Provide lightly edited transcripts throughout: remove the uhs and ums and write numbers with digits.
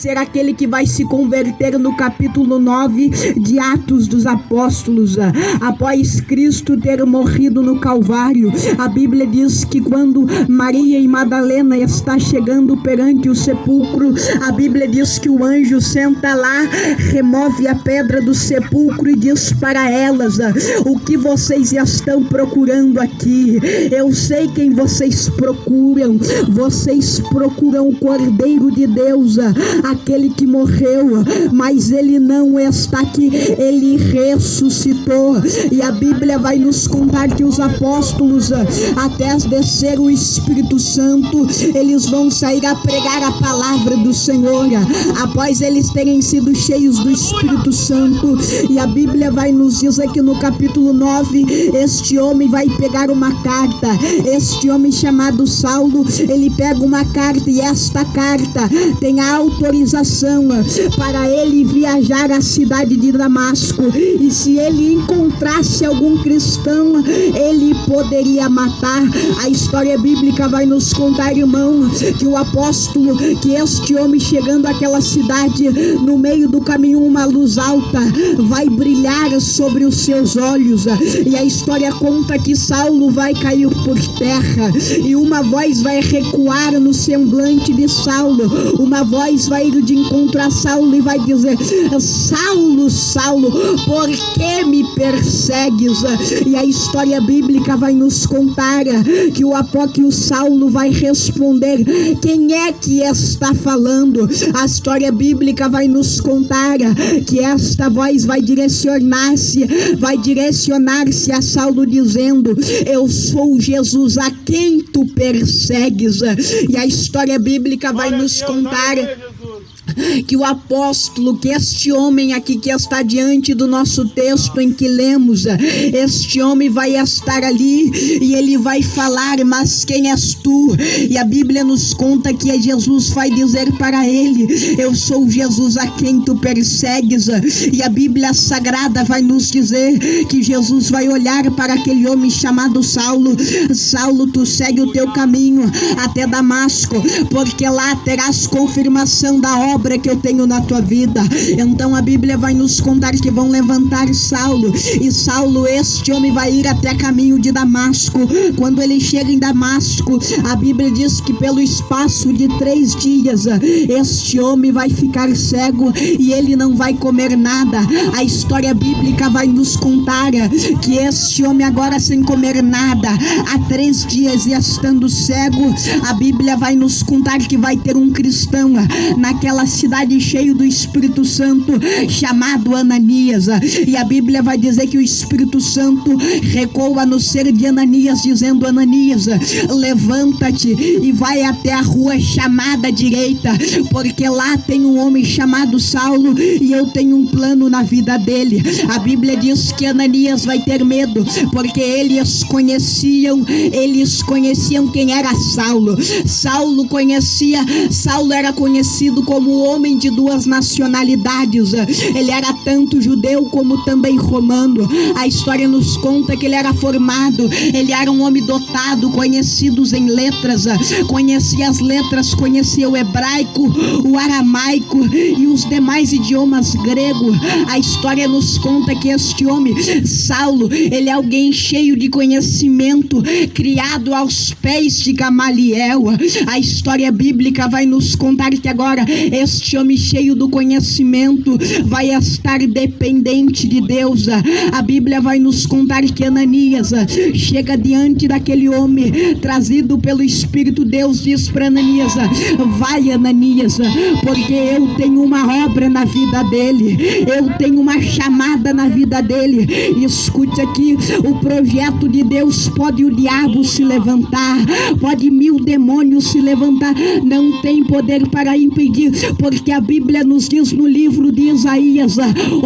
ser aquele que vai se converter no capítulo 9 de Atos dos Apóstolos. Após Cristo ter morrido no Calvário, a Bíblia diz que quando Maria e Madalena está chegando perante o sepulcro, a Bíblia diz que o anjo senta lá, remove a pedra do sepulcro e diz para elas: o que vocês estão procurando aqui? Eu sei quem vocês procuram. Vocês procuram o Cordeiro de Deus, aquele que morreu, mas ele não está aqui, ele ressuscitou. E a Bíblia vai nos contar que os apóstolos, até descer o Espírito Santo, eles vão sair a pregar a palavra do Senhor, após eles terem sido cheios do Espírito Santo. E a Bíblia vai nos dizer que no capítulo 9, este homem vai pegar uma carta. Este homem chamado Saulo, ele pega uma carta, e esta carta tem a autorização para ele viajar à cidade de Damasco, e se ele encontrasse algum cristão, ele poderia matar. A história bíblica vai nos contar, irmão, que o apóstolo, que este homem chegando àquela cidade, no meio do caminho uma luz alta vai brilhar sobre os seus olhos, e a história conta que Saulo vai cair por terra, e uma voz vai recuar no semblante de Saulo. Uma voz vai ir de encontro a Saulo e vai dizer: Saulo, Saulo, por que me persegues? E a história bíblica vai nos contar que o Saulo vai responder: quem é que está falando? A história bíblica vai nos contar que esta voz vai direcionar-se a Saulo dizendo: eu sou Jesus a quem tu persegues. E a história bíblica vai nos contar que o apóstolo, que este homem aqui que está diante do nosso texto em que lemos, este homem vai estar ali e ele vai falar: mas quem és tu? E a Bíblia nos conta que Jesus vai dizer para ele: eu sou Jesus a quem tu persegues. E a Bíblia Sagrada vai nos dizer que Jesus vai olhar para aquele homem chamado Saulo: Saulo, tu segue o teu caminho até Damasco, porque lá terás confirmação da obra que eu tenho na tua vida. Então a Bíblia vai nos contar que vão levantar Saulo, e Saulo, este homem, vai ir até caminho de Damasco. Quando ele chega em Damasco, a Bíblia diz que pelo espaço de 3 dias este homem vai ficar cego e ele não vai comer nada. A história bíblica vai nos contar que este homem, agora sem comer nada, há 3 dias e estando cego, a Bíblia vai nos contar que vai ter um cristão naquela cidade cheio do Espírito Santo, chamado Ananias. E a Bíblia vai dizer que o Espírito Santo recuou no ser de Ananias, dizendo: Ananias, levanta-te e vai até a rua chamada direita, porque lá tem um homem chamado Saulo e eu tenho um plano na vida dele. A Bíblia diz que Ananias vai ter medo, porque eles conheciam quem era Saulo. Saulo era conhecido como o homem de 2 nacionalidades. Ele era tanto judeu como também romano. A história nos conta que ele era formado, ele era um homem dotado, conhecidos em letras, conhecia as letras, conhecia o hebraico, o aramaico e os demais idiomas grego. A história nos conta que este homem, Saulo, ele é alguém cheio de conhecimento, criado aos pés de Gamaliel. A história bíblica vai nos contar que agora este homem cheio do conhecimento vai estar dependente de Deus. A Bíblia vai nos contar que Ananias chega diante daquele homem trazido pelo Espírito. Deus diz para Ananias: vai, Ananias, porque eu tenho uma obra na vida dele, eu tenho uma chamada na vida dele. Escute aqui, o projeto de Deus, pode o diabo se levantar, pode 1000 demônios se levantar, não tem poder para impedir, porque a Bíblia nos diz no livro de Isaías: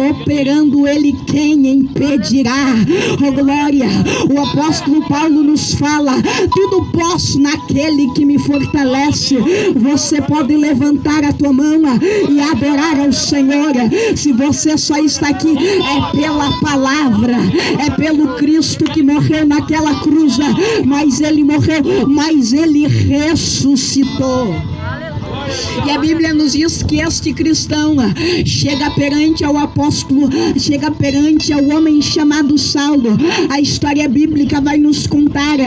operando ele, quem impedirá? Oh glória! O apóstolo Paulo nos fala: tudo posso naquele que me fortalece. Você pode levantar a tua mão e adorar ao Senhor. Se você só está aqui, é pela palavra, é pelo Cristo que morreu naquela cruz, mas ele morreu, mas ele ressuscitou. E a Bíblia nos diz que este cristão chega perante ao apóstolo, chega perante ao homem chamado Saulo. A história bíblica vai nos contar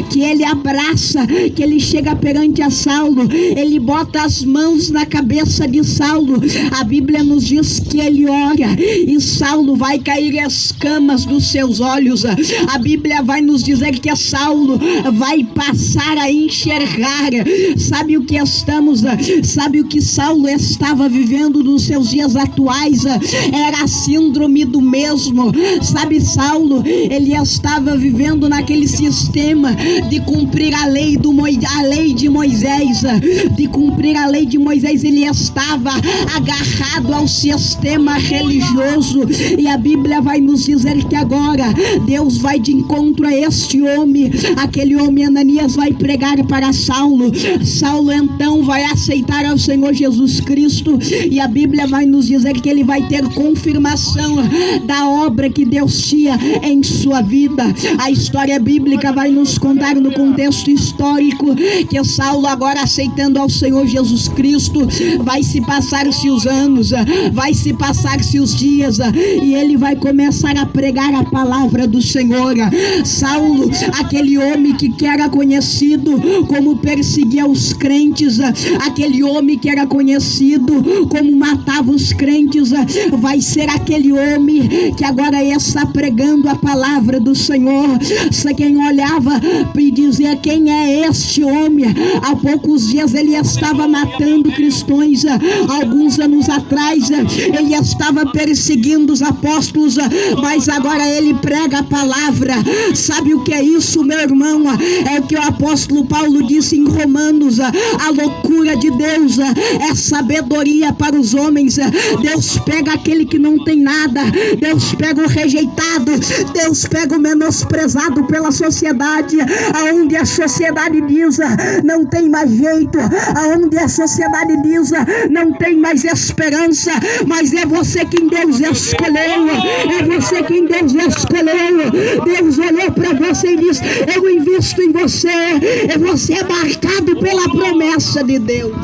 que ele abraça, que ele chega perante a Saulo, ele bota as mãos na cabeça de Saulo. A Bíblia nos diz que ele ora e Saulo vai cair escamas dos seus olhos. A Bíblia vai nos dizer que Saulo vai passar a enxergar. Sabe o que Saulo estava vivendo nos seus dias atuais? Era a síndrome do mesmo. Sabe, Saulo, ele estava vivendo naquele sistema de cumprir a lei de Moisés, de cumprir a lei de Moisés. Ele estava agarrado ao sistema religioso, e a Bíblia vai nos dizer que agora Deus vai de encontro a este homem. Aquele homem, Ananias, vai pregar para Saulo. Saulo então vai aceitar ao Senhor Jesus Cristo, e a Bíblia vai nos dizer que ele vai ter confirmação da obra que Deus tinha em sua vida. A história bíblica vai nos contar no contexto histórico que Saulo, agora aceitando ao Senhor Jesus Cristo, vai se passar-se os anos, vai se passar-se os dias, e ele vai começar a pregar a palavra do Senhor. Saulo, aquele homem que era conhecido como perseguia os crentes, aquele homem que era conhecido como matava os crentes, vai ser aquele homem que agora está pregando a palavra do Senhor. Se quem olhava e dizia: quem é este homem? Há poucos dias ele estava matando cristãos, alguns anos atrás ele estava perseguindo os apóstolos, mas agora ele prega a palavra. Sabe o que é isso, meu irmão? É o que o apóstolo Paulo disse em Romanos: a loucura de Deus é sabedoria para os homens. Deus pega aquele que não tem nada, Deus pega o rejeitado, Deus pega o menosprezado pela sociedade, aonde a sociedade diz: não tem mais jeito, aonde a sociedade diz: não tem mais esperança, mas é você quem Deus escolheu, é você quem Deus escolheu. Deus olhou para você e disse: eu invisto em você, e você é marcado pela promessa de Deus.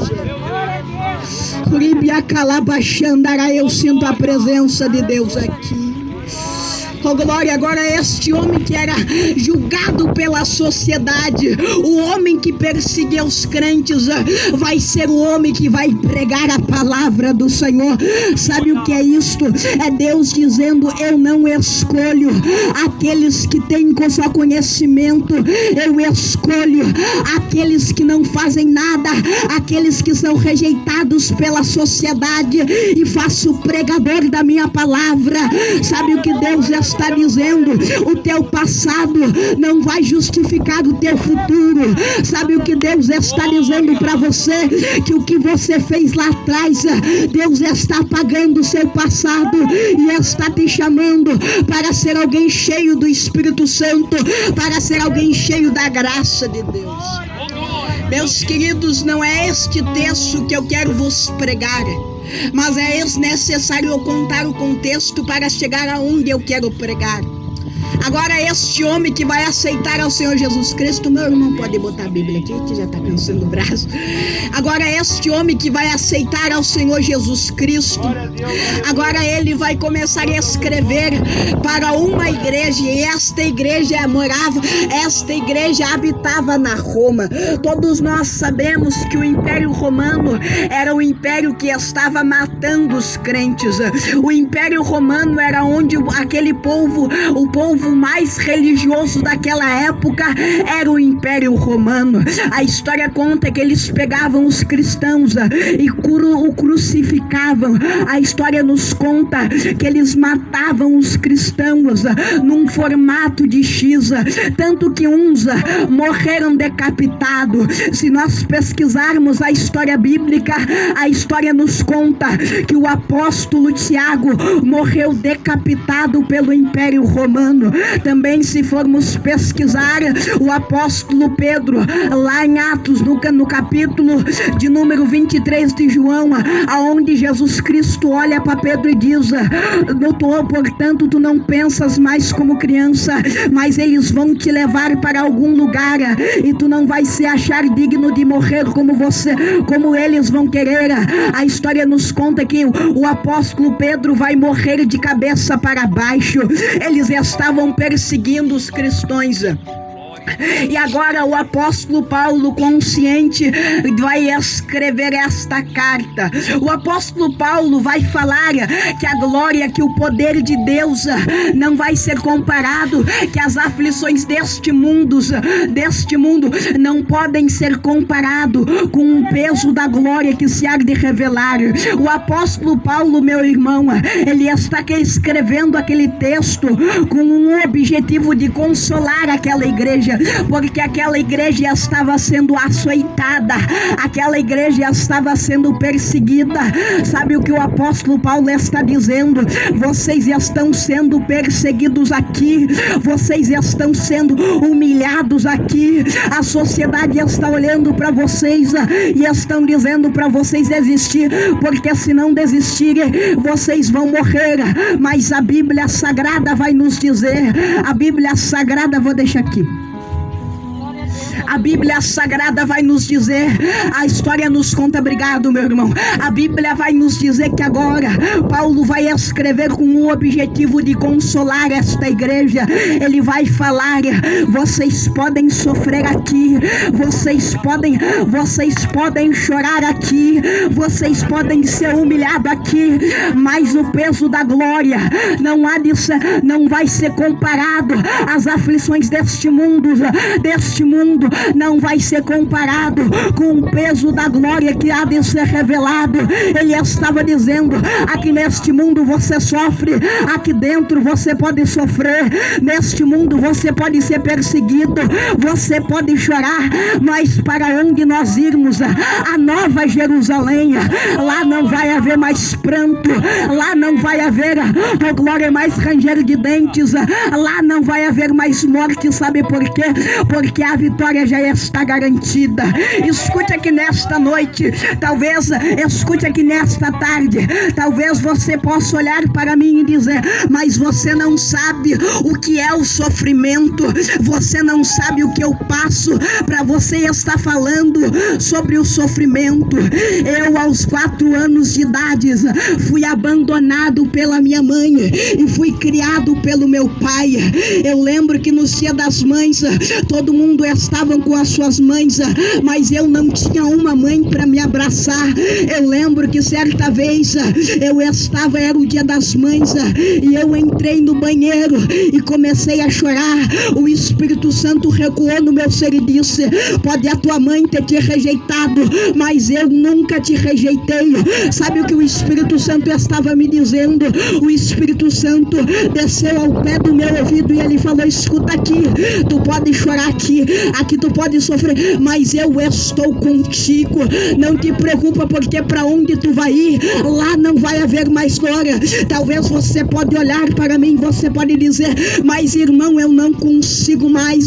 Eu sinto a presença de Deus aqui. Oh, glória. Agora este homem que era julgado pela sociedade, o homem que perseguia os crentes, vai ser o homem que vai pregar a palavra do Senhor. Sabe o que é isto? É Deus dizendo: eu não escolho aqueles que têm só conhecimento, eu escolho aqueles que não fazem nada, aqueles que são rejeitados pela sociedade, e faço o pregador da minha palavra. Sabe o que Deus está dizendo? O teu passado não vai justificar o teu futuro. Sabe o que Deus está dizendo para você? Que o que você fez lá atrás, Deus está apagando o seu passado e está te chamando para ser alguém cheio do Espírito Santo, para ser alguém cheio da graça de Deus. Meus queridos, não é este texto que eu quero vos pregar, mas é necessário eu contar o contexto para chegar aonde eu quero pregar. Agora, este homem que vai aceitar ao Senhor Jesus Cristo, meu irmão pode botar a Bíblia aqui, que já está cansando o braço. Agora, este homem que vai aceitar ao Senhor Jesus Cristo, agora ele vai começar a escrever para uma igreja, e esta igreja habitava na Roma. Todos nós sabemos que o Império Romano era o império que estava matando os crentes. O Império Romano era onde aquele povo, o povo mais religioso daquela época, era o Império Romano. A história conta que eles pegavam os cristãos e o crucificavam. A história nos conta que eles matavam os cristãos num formato de X, tanto que uns morreram decapitados. Se nós pesquisarmos a história bíblica, a história nos conta que o apóstolo Tiago morreu decapitado pelo Império Romano. Também se formos pesquisar o apóstolo Pedro, lá em Atos, no capítulo de número 23 de João, aonde Jesus Cristo olha para Pedro e diz: portanto, tu não pensas mais como criança, mas eles vão te levar para algum lugar e tu não vai se achar digno de morrer como eles vão querer. A história nos conta que o apóstolo Pedro vai morrer de cabeça para baixo. Eles estavam perseguindo os cristãos. E agora o apóstolo Paulo, consciente, vai escrever esta carta. O apóstolo Paulo vai falar que a glória, que o poder de Deus não vai ser comparado, que as aflições deste mundo não podem ser comparado com o peso da glória que se há de revelar. O apóstolo Paulo, meu irmão, ele está aqui escrevendo aquele texto com um objetivo de consolar aquela igreja, porque aquela igreja estava sendo açoitada, aquela igreja estava sendo perseguida. Sabe o que o apóstolo Paulo está dizendo? Vocês estão sendo perseguidos aqui, vocês estão sendo humilhados aqui, a sociedade está olhando para vocês e estão dizendo para vocês desistir, porque se não desistirem, vocês vão morrer. Mas a Bíblia Sagrada vai nos dizer, a Bíblia Sagrada, vou deixar aqui. A Bíblia Sagrada vai nos dizer, a história nos conta, obrigado meu irmão, a Bíblia vai nos dizer que agora Paulo vai escrever com o objetivo de consolar esta igreja. Ele vai falar: vocês podem sofrer aqui, vocês podem chorar aqui, vocês podem ser humilhados aqui, mas o peso da glória não vai ser comparado às aflições deste mundo não vai ser comparado com o peso da glória que há de ser revelado. Ele estava dizendo: aqui neste mundo você sofre, aqui dentro você pode sofrer, neste mundo você pode ser perseguido, você pode chorar, mas para onde nós irmos, a Nova Jerusalém, lá não vai haver mais pranto, lá não vai haver, oh glória, mais ranger de dentes, lá não vai haver mais morte. Sabe por quê? Porque a vitória já está garantida. Escute aqui nesta noite, talvez escute aqui nesta tarde, talvez você possa olhar para mim e dizer: mas você não sabe o que é o sofrimento, você não sabe o que eu passo para você estar falando sobre o sofrimento. Eu, aos 4 anos de idade, fui abandonado pela minha mãe e fui criado pelo meu pai. Eu lembro que no Dia das Mães todo mundo estava com as suas mães, mas eu não tinha uma mãe para me abraçar. Eu lembro que certa vez era o Dia das Mães, e eu entrei no banheiro e comecei a chorar. O Espírito Santo recuou no meu ser e disse: pode a tua mãe ter te rejeitado, mas eu nunca te rejeitei. Sabe o que o Espírito Santo estava me dizendo? O Espírito Santo desceu ao pé do meu ouvido e ele falou: escuta aqui, tu pode chorar aqui tu pode sofrer, mas eu estou contigo. Não te preocupa, porque para onde tu vai ir, lá não vai haver mais glória. Talvez você pode olhar para mim, você pode dizer: mas irmão, eu não consigo mais,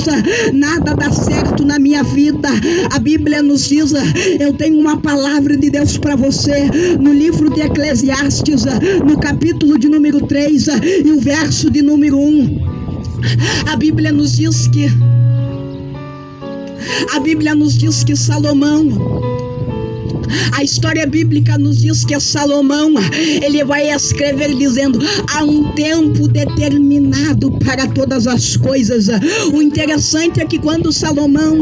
nada dá certo na minha vida. A Bíblia nos diz, eu tenho uma palavra de Deus para você, no livro de Eclesiastes, no capítulo de número 3 e o verso de número 1. A Bíblia nos diz que Salomão, a história bíblica nos diz que Salomão, ele vai escrever dizendo: há um tempo determinado para todas as coisas. O interessante é que quando Salomão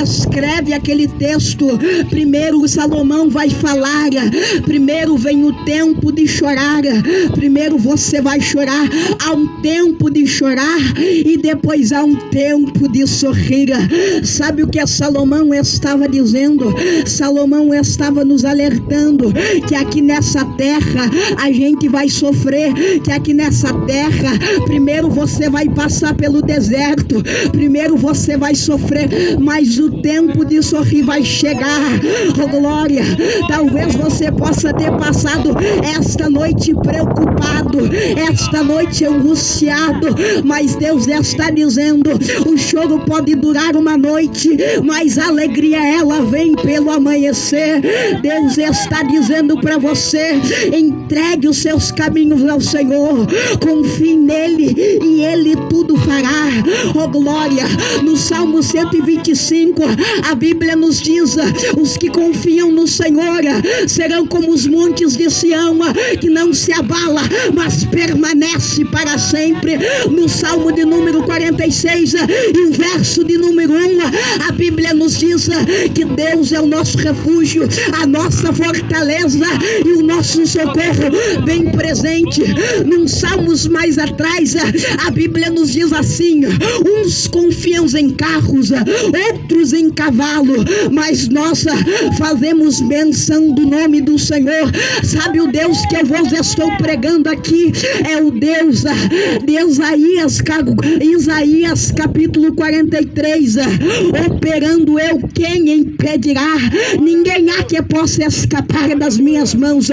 escreve aquele texto, primeiro Salomão vai falar: primeiro vem o tempo de chorar, primeiro você vai chorar, há um tempo de chorar e depois há um tempo de sorrir. Sabe o que Salomão estava dizendo? Salomão estava estava nos alertando que aqui nessa terra a gente vai sofrer, que aqui nessa terra primeiro você vai passar pelo deserto, primeiro você vai sofrer, mas o tempo de sorrir vai chegar. Oh glória, talvez você possa ter passado esta noite preocupado, esta noite angustiado, mas Deus está dizendo, o choro pode durar uma noite, mas a alegria ela vem pelo amanhecer. Deus está dizendo para você, entregue os seus caminhos ao Senhor, confie nele e ele tudo fará. Oh glória, no Salmo 125 a Bíblia nos diz, os que confiam no Senhor serão como os montes de Sião, que não se abala, mas permanece para sempre. No Salmo de número 46 e o verso de número 1, a Bíblia nos diz que Deus é o nosso refúgio, a nossa fortaleza e o nosso socorro bem presente. Nos salmos mais atrás, a Bíblia nos diz assim, uns confiam em carros, outros em cavalo, mas nós fazemos menção do nome do Senhor. Sabe o Deus que eu vos estou pregando aqui? É o Deus de Isaías capítulo 43, operando eu, quem impedirá? Ninguém há que possa escapar das minhas mãos,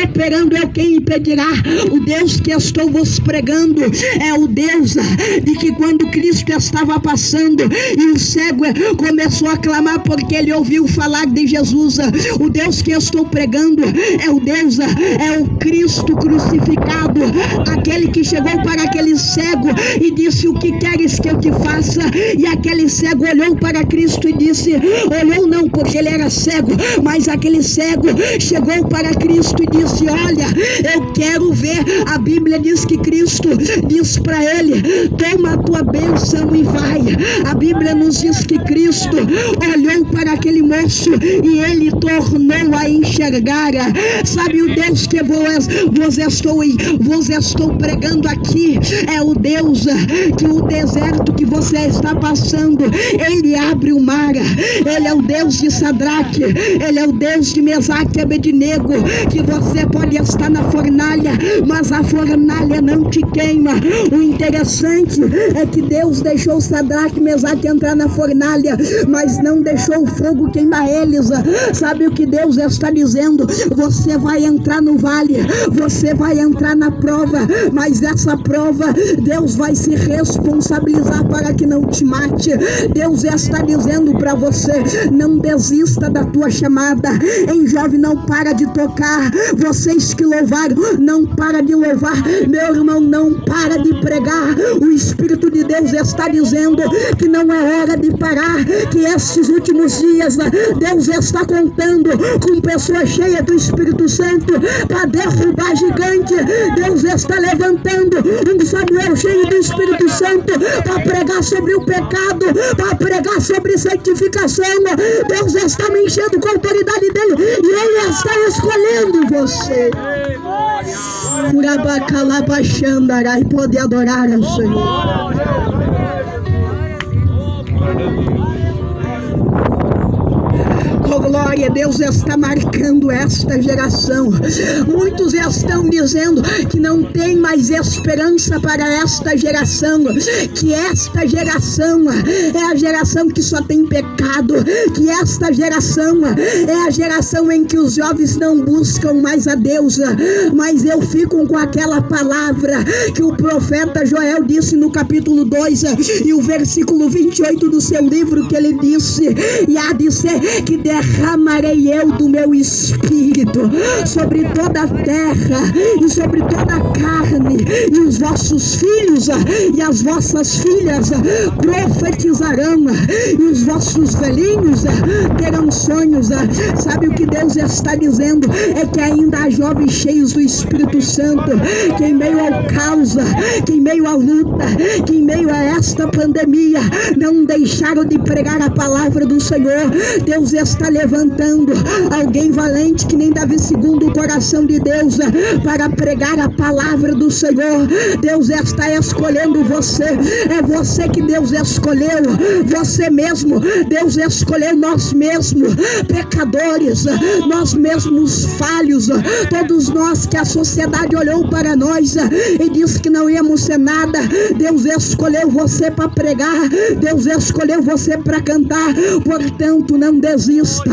operando eu, quem impedirá? O Deus que estou vos pregando é o Deus de que quando Cristo estava passando e o cego começou a clamar porque ele ouviu falar de Jesus, o Deus que eu estou pregando é o Deus, é o Cristo crucificado, aquele que chegou para aquele cego e disse, o que queres que eu te faça? E aquele cego olhou para Cristo e disse, olhou não porque ele era cego, mas aquele cego chegou para Cristo e disse, olha, eu quero ver. A Bíblia diz que Cristo diz para ele, toma a tua bênção e vai. A Bíblia nos diz que Cristo olhou para aquele moço e ele tornou a enxergar. Sabe o Deus que vos estou pregando aqui? É o Deus que o deserto que você está passando, ele abre o mar. Ele é o Deus de Sadraque, ele é o Deus de Mesaque e Abednego, que você pode estar na fornalha, mas a fornalha não te queima. O interessante é que Deus deixou Sadraque e Mesaque entrar na fornalha, mas não deixou o fogo queimar eles. Sabe o que Deus está dizendo? Você vai entrar no vale, você vai entrar na prova, mas essa prova Deus vai se responsabilizar para que não te mate. Deus está dizendo para você, não desista da tua chamada. Em jovem não para de tocar, vocês que louvaram, não para de louvar, meu irmão, não para de pregar. O Espírito de Deus está dizendo que não é hora de parar, que estes últimos dias Deus está contando com pessoas cheias do Espírito Santo para derrubar gigante. Deus está levantando um Samuel cheio do Espírito Santo para pregar sobre o pecado, para pregar sobre santificação. Deus está me enchendo com a autoridade dele e ele está escolhendo você. E pode adorar ao Senhor. Oh glória, Deus está marcando esta geração. Muitos estão dizendo que não tem mais esperança para esta geração, que esta geração é a geração que só tem pecado, que esta geração é a geração em que os jovens não buscam mais a Deus. Mas eu fico com aquela palavra que o profeta Joel disse no capítulo 2 e o versículo 28 do seu livro, que ele disse, e há de ser que derramarei eu do meu espírito sobre toda a terra e sobre toda a carne, e os vossos filhos e as vossas filhas profetizarão, e os vossos velhinhos terão sonhos. Sabe o que Deus está dizendo? É que ainda há jovens cheios do Espírito Santo, que em meio ao caos, que em meio à luta, que em meio a esta pandemia, não deixaram de pregar a palavra do Senhor. Deus está levantando alguém valente que nem Davi, segundo o coração de Deus, para pregar a palavra do Senhor. Deus está escolhendo você, é você que Deus escolheu, você mesmo. Deus escolheu nós mesmos, pecadores, nós mesmos falhos, todos nós que a sociedade olhou para nós e disse que não íamos ser nada. Deus escolheu você para pregar, Deus escolheu você para cantar. Portanto, não desista,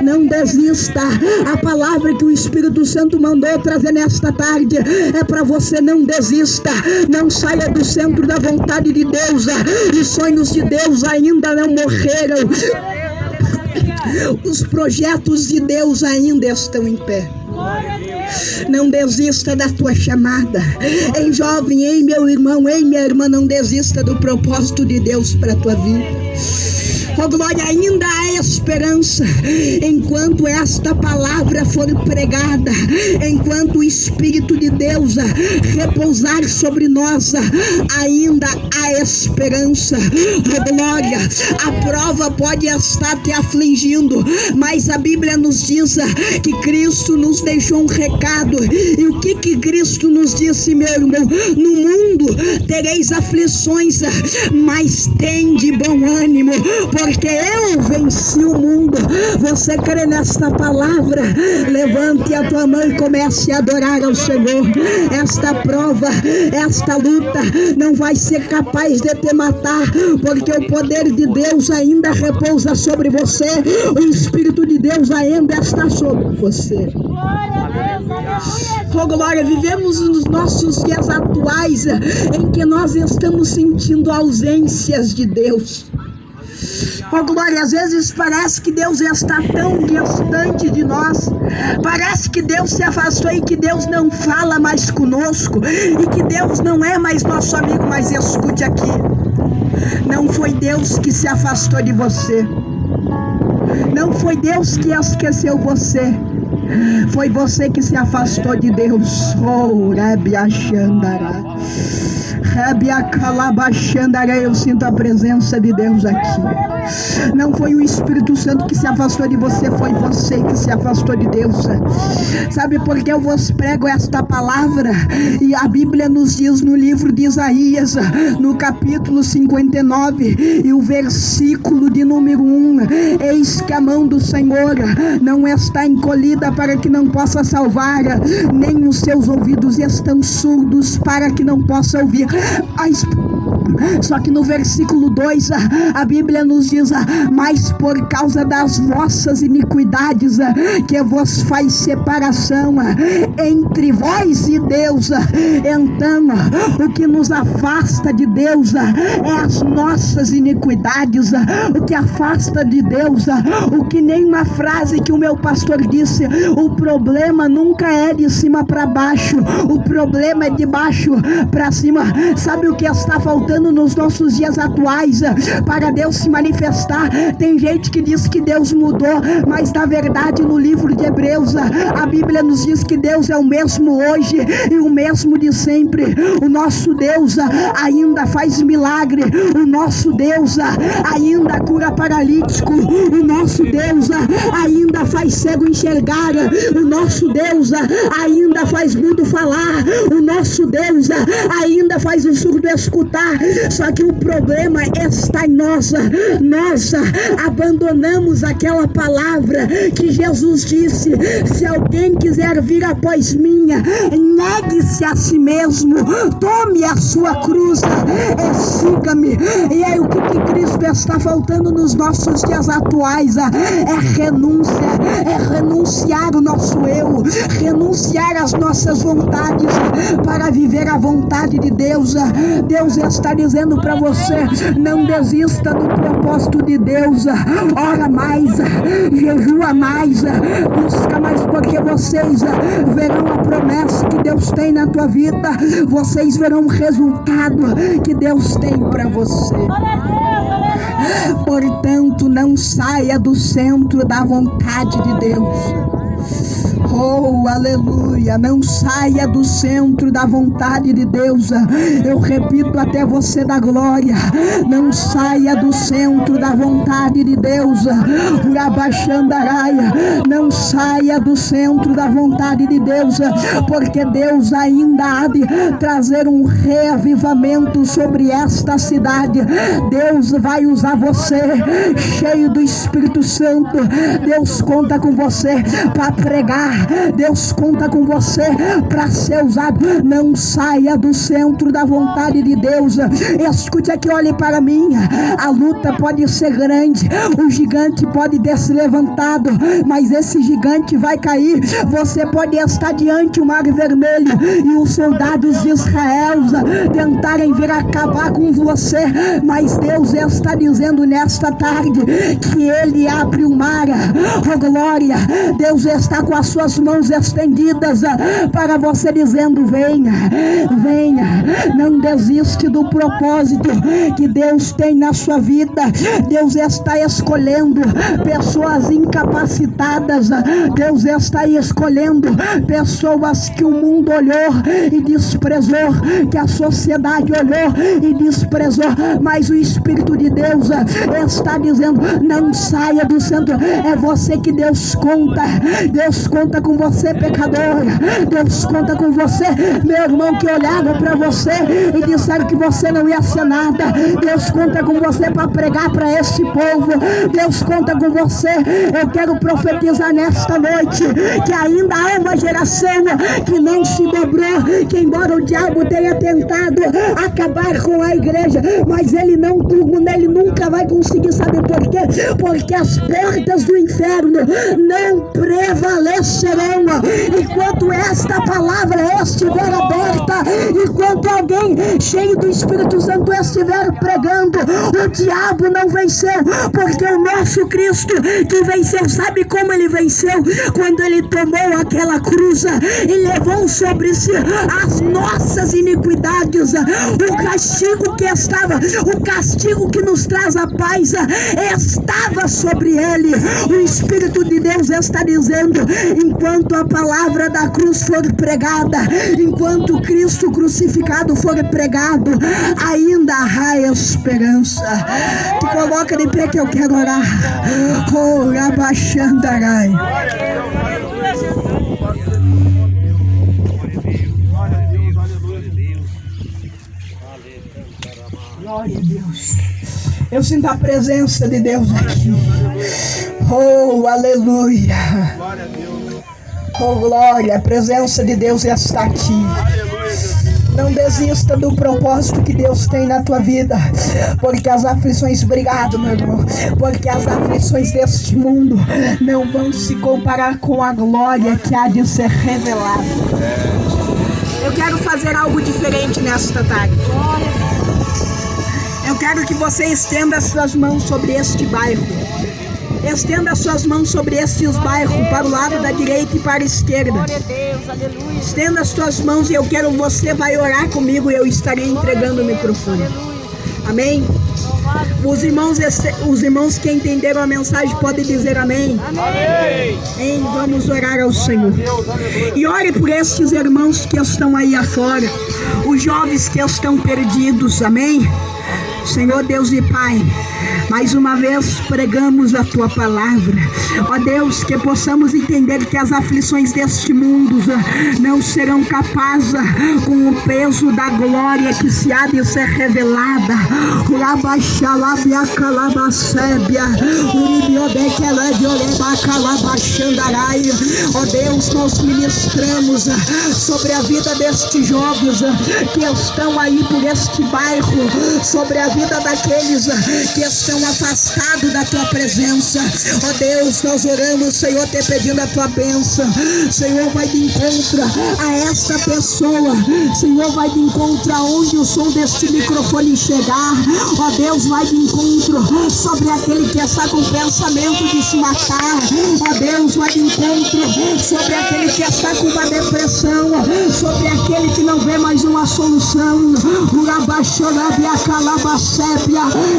não desista. A palavra que o Espírito Santo mandou trazer nesta tarde é para você: não desista, não saia do centro da vontade de Deus. Os sonhos de Deus ainda não morreram, os projetos de Deus ainda estão em pé. Não desista da tua chamada. Ei, jovem, ei, meu irmão, ei, minha irmã, não desista do propósito de Deus para a tua vida. Oh glória, ainda há esperança. Enquanto esta palavra for pregada, enquanto o Espírito de Deus repousar sobre nós, ainda há esperança. Oh glória, a prova pode estar te afligindo, mas a Bíblia nos diz que Cristo nos deixou um recado. E o que Cristo nos disse, meu irmão? No mundo tereis aflições, mas tem de bom ânimo, porque eu venci o mundo. Você crê nesta palavra? Levante a tua mão e comece a adorar ao Senhor. Esta prova, esta luta não vai ser capaz de te matar, porque o poder de Deus ainda repousa sobre você, o Espírito de Deus ainda está sobre você. Oh glória, vivemos nos nossos dias atuais em que nós estamos sentindo ausências de Deus. Oh glória, às vezes parece que Deus está tão distante de nós, parece que Deus se afastou e que Deus não fala mais conosco, e que Deus não é mais nosso amigo. Mas escute aqui, não foi Deus que se afastou de você, não foi Deus que esqueceu você, foi você que se afastou de Deus. Oh, Rabia Xandará, eu sinto a presença de Deus aqui. Não foi o Espírito Santo que se afastou de você, foi você que se afastou de Deus. Sabe por que eu vos prego esta palavra? E a Bíblia nos diz no livro de Isaías, no capítulo 59 e o versículo de número 1: eis que a mão do Senhor não está encolhida para que não possa salvar, nem os seus ouvidos estão surdos para que não possa ouvir. Só que no versículo 2 a Bíblia nos diz: mas por causa das vossas iniquidades que vos faz separação entre vós e Deus. Então o que nos afasta de Deus é as nossas iniquidades. O que afasta de Deus, o que nem uma frase que o meu pastor disse: o problema nunca é de cima para baixo, o problema é de baixo para cima. Sabe o que está faltando nos nossos dias atuais para Deus se manifestar? Tem gente que diz que Deus mudou, mas na verdade no livro de Hebreus a Bíblia nos diz que Deus é o mesmo hoje e o mesmo de sempre. O nosso Deus ainda faz milagre, o nosso Deus ainda cura paralítico, o nosso Deus ainda faz cego enxergar, o nosso Deus ainda faz mudo falar, o nosso Deus ainda faz o surdo escutar. Só que o problema está em nós. Nós abandonamos aquela palavra que Jesus disse: se alguém quiser vir após mim, negue-se a si mesmo, tome a sua cruz e siga-me. E aí o que Cristo está faltando nos nossos dias atuais? É renúncia, é renunciar o nosso eu, renunciar as nossas vontades para viver a vontade de Deus. Deus está dizendo para você: não desista do propósito de Deus. Ora mais, jejua mais, busca mais, porque vocês verão a promessa que Deus tem na tua vida, vocês verão o resultado que Deus tem para você. Portanto, não saia do centro da vontade de Deus. Oh, aleluia. Não saia do centro da vontade de Deus. Eu repito até você dar glória. Não saia do centro da vontade de Deus. Urabaxandaraia. Não saia do centro da vontade de Deus, porque Deus ainda há de trazer um reavivamento sobre esta cidade. Deus vai usar você cheio do Espírito Santo. Deus conta com você para pregar. Deus conta com você para ser usado. Não saia do centro da vontade de Deus. Escute aqui, olhe para mim. A luta pode ser grande, o gigante pode ter se levantado, mas esse gigante vai cair. Você pode estar diante do mar vermelho e os soldados de Israel tentarem vir acabar com você, mas Deus está dizendo nesta tarde que Ele abre o mar. Oh glória, Deus está com as suas mãos estendidas para você, dizendo: venha, venha. Não desiste do propósito que Deus tem na sua vida. Deus está escolhendo pessoas incapacitadas. Deus está escolhendo pessoas que o mundo olhou e desprezou, que a sociedade olhou e desprezou, mas o Espírito de Deus está dizendo: não saia do centro. É você que Deus conta. Deus conta com você, pecador. Deus conta com você, meu irmão, que olhava para você e disseram que você não ia ser nada. Deus conta com você para pregar para esse povo. Deus conta com você. Eu quero profetizar nesta noite que ainda há uma geração que não se dobrou, que embora o diabo tenha tentado acabar com a igreja, mas ele nunca vai conseguir. Sabe por quê? Porque as portas do inferno não prevalecerão enquanto esta palavra estiver aberta, enquanto alguém cheio do Espírito Santo estiver pregando. O diabo não venceu, porque o nosso Cristo que venceu, sabe como ele venceu? Quando ele tomou aquela cruz e levou sobre si as nossas iniquidades. O castigo que nos traz a paz estava sobre ele. O Espírito de Deus está dizendo: enquanto a palavra da cruz for pregada, enquanto Cristo crucificado for pregado, ainda há esperança. Te coloca de pé que eu quero orar. Oh, Rabaxandarai. Glória a Deus. Eu sinto a presença de Deus aqui. Oh, aleluia. Oh, glória. A presença de Deus está aqui. Não desista do propósito que Deus tem na tua vida, porque as aflições, obrigado meu irmão, porque as aflições deste mundo não vão se comparar com a glória que há de ser revelada. Eu quero fazer algo diferente nesta tarde. Eu quero que você estenda as suas mãos sobre este bairro. Estenda as suas mãos sobre estes bairros, para o lado da direita e para a esquerda. Estenda as suas mãos e eu quero, você vai orar comigo e eu estarei entregando o microfone. Amém? Os irmãos que entenderam a mensagem podem dizer amém. Amém. Vamos orar ao Senhor. E ore por estes irmãos que estão aí afora, os jovens que estão perdidos. Amém? Senhor Deus e Pai, mais uma vez pregamos a Tua palavra. Ó Deus, que possamos entender que as aflições deste mundo não serão capazes com o peso da glória que se há de ser revelada. Ó Deus, nós ministramos sobre a vida destes jovens que estão aí por este bairro, sobre a vida daqueles que estão afastados da Tua presença. Ó Deus, nós oramos, Senhor, te pedindo a Tua bênção. Senhor, vai de encontro a esta pessoa. Senhor, vai de encontro aonde o som deste microfone chegar. Ó Deus, vai de encontro sobre aquele que está com pensamento de se matar. Ó Deus, vai de encontro sobre aquele que está com uma depressão. sobre aquele que não vê mais uma solução.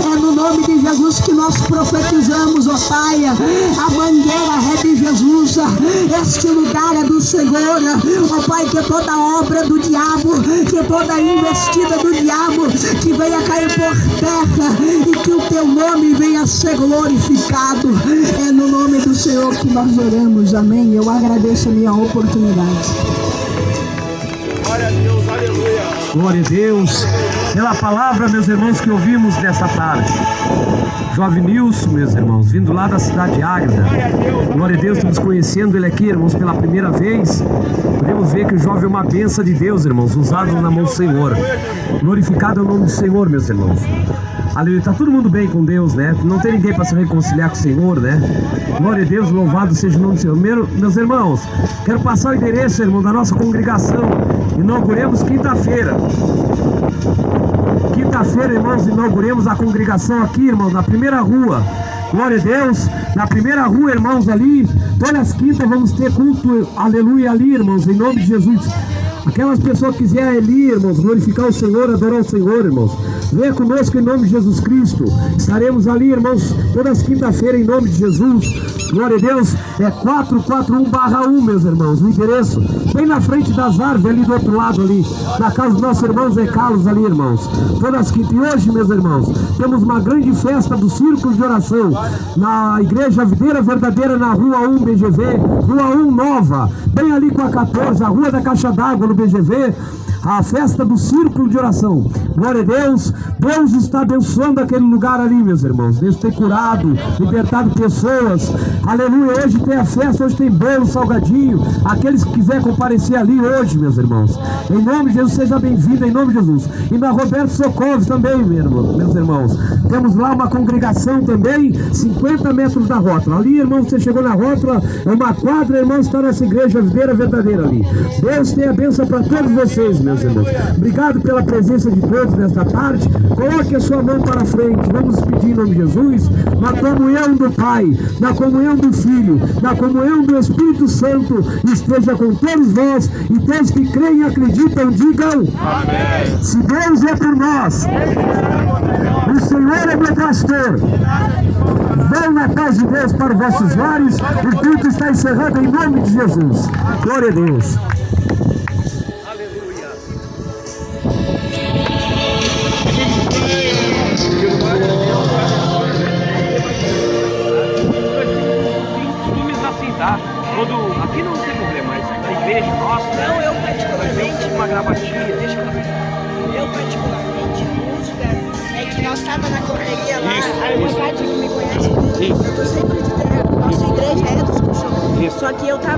É no nome de Jesus que nós profetizamos, ó Pai. A mangueira é de Jesus, este lugar é do Senhor, ó Pai, que toda obra do diabo, que toda investida do diabo, que venha cair por terra e que o teu nome venha a ser glorificado. É no nome do Senhor que nós oramos, amém. Eu agradeço a minha oportunidade. Glória a Deus, aleluia. Glória a Deus pela palavra, meus irmãos, que ouvimos nessa tarde. Jovem Nilson, meus irmãos, vindo lá da cidade de Águeda. Glória a Deus, estamos conhecendo ele aqui, irmãos, pela primeira vez. Podemos ver que o jovem é uma bênção de Deus, irmãos, usado na mão do Senhor. Glorificado é o nome do Senhor, meus irmãos. Aleluia, tá todo mundo bem com Deus, né? Não tem ninguém para se reconciliar com o Senhor, né? Glória a Deus, louvado seja o nome do Senhor. Meus irmãos, quero passar o endereço, irmão, da nossa congregação. Inauguremos quinta-feira. Quinta-feira, irmãos, inauguremos a congregação aqui, irmãos, na primeira rua. Glória a Deus, na primeira rua, irmãos, ali. Todas as quintas vamos ter culto, aleluia, ali, irmãos, em nome de Jesus. Aquelas pessoas que quiserem ali, irmãos, glorificar o Senhor, adorar o Senhor, irmãos, venha conosco em nome de Jesus Cristo. Estaremos ali, irmãos, todas as quinta-feiras em nome de Jesus. Glória a Deus, é 441/1, meus irmãos, o endereço, bem na frente das árvores, ali do outro lado, ali, na casa dos nossos irmãos Zé Carlos, ali, irmãos. Todas as quintas. E hoje, meus irmãos, temos uma grande festa do Círculo de Oração, na Igreja Videira Verdadeira, na Rua 1, BGV, Rua 1 Nova, bem ali com a 14, a Rua da Caixa d'Água, no BGV. A festa do Círculo de Oração. Glória a Deus. Deus está abençoando aquele lugar ali, meus irmãos. Deus tem curado, libertado pessoas. Aleluia. Hoje tem a festa, hoje tem bolo, salgadinho. Aqueles que quiserem comparecer ali hoje, meus irmãos, em nome de Jesus, seja bem-vindo, em nome de Jesus. E na Roberto Socorro também, meus irmãos. Temos lá uma congregação também, 50 metros da rótula. Ali, irmão, você chegou na rótula, é uma quadra, irmão, está nessa igreja videira verdadeira ali. Deus tem a bênção para todos vocês, meus irmãos. Obrigado pela presença de todos nesta tarde. Coloque a sua mão para frente. Vamos pedir em nome de Jesus, na comunhão do Pai, na comunhão do Filho, na comunhão do Espírito Santo, esteja com todos vós, e todos que creem e acreditam, digam amém. Se Deus é por nós, o Senhor é meu pastor. Vão na paz de Deus para os vossos lares. O culto está encerrado em nome de Jesus. Glória a Deus. Tá? Aqui não tem problema, mas a igreja nossa. Não, eu particularmente. Uma gravatinha, deixa eu particularmente, música, é que nós estávamos na correria lá, a irmã Cátia que me conhece, eu tô sempre de terra, nossa igreja é dos puxões. Só que eu tava